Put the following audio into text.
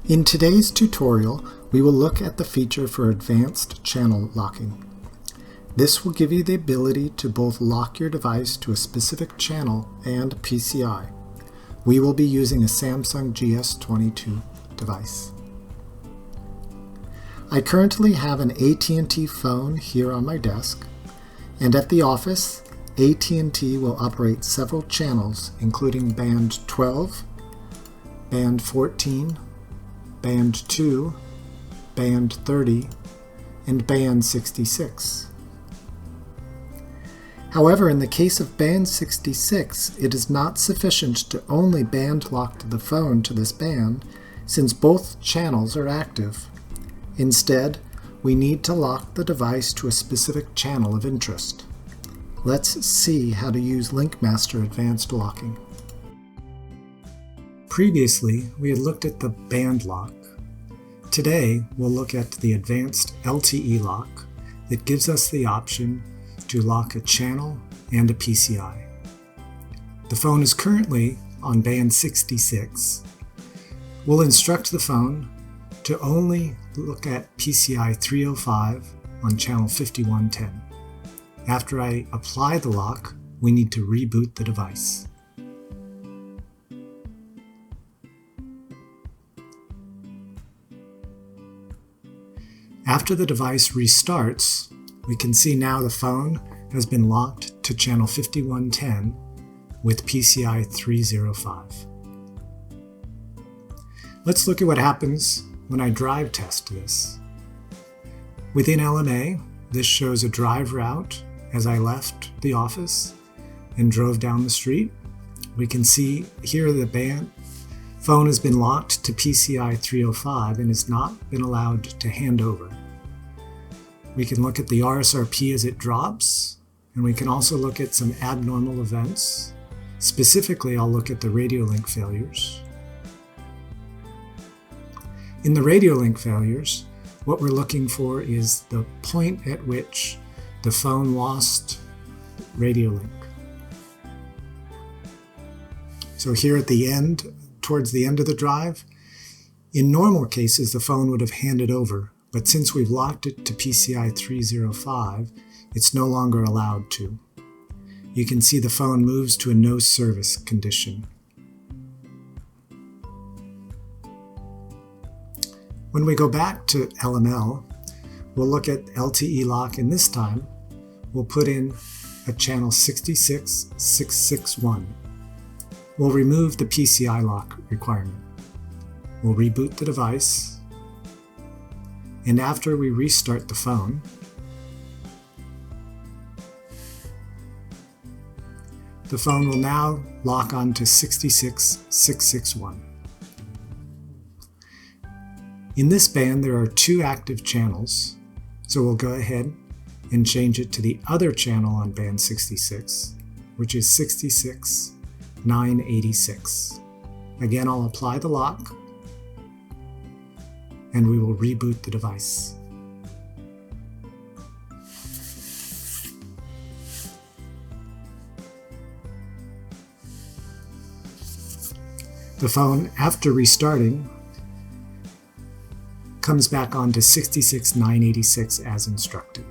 In today's tutorial, we will look at the feature for advanced channel locking. This will give you the ability to both lock your device to a specific channel and PCI. We will be using a Samsung GS22 device. I currently have an AT&T phone here on my desk, and at the office, AT&T will operate several channels including band 12, band 14, band 2, band 30, and band 66. However, in the case of band 66, it is not sufficient to only band lock the phone to this band, since both channels are active. Instead, we need to lock the device to a specific channel of interest. Let's see how to use LinkMaster Advanced Locking. Previously, we had looked at the band lock. Today, we'll look at the advanced LTE lock that gives us the option to lock a channel and a PCI. The phone is currently on band 66. We'll instruct the phone to only look at PCI 305 on channel 5110. After I apply the lock, we need to reboot the device. After the device restarts, we can see now the phone has been locked to channel 5110 with PCI 305. Let's look at what happens when I drive test this. Within LMA, this shows a drive route as I left the office and drove down the street. We can see here the phone has been locked to PCI 305 and has not been allowed to hand over. We can look at the RSRP as it drops, and we can also look at some abnormal events. Specifically, I'll look at the radio link failures. In the radio link failures, what we're looking for is the point at which the phone lost radio link. So here at the end, towards the end of the drive, in normal cases the phone would have handed over, but since we've locked it to PCI 305, it's no longer allowed to. You can see the phone moves to a no service condition. When we go back to LML, we'll look at LTE lock, and this time we'll put in a channel 66661. We'll remove the PCI lock requirement. We'll reboot the device, and after we restart the phone, the phone will now lock on to 66661. In this band, there are two active channels, so we'll go ahead and change it to the other channel on band 66, which is 66986. Again, I'll apply the lock, and we will reboot the device. The phone, after restarting, comes back on to 66986 as instructed.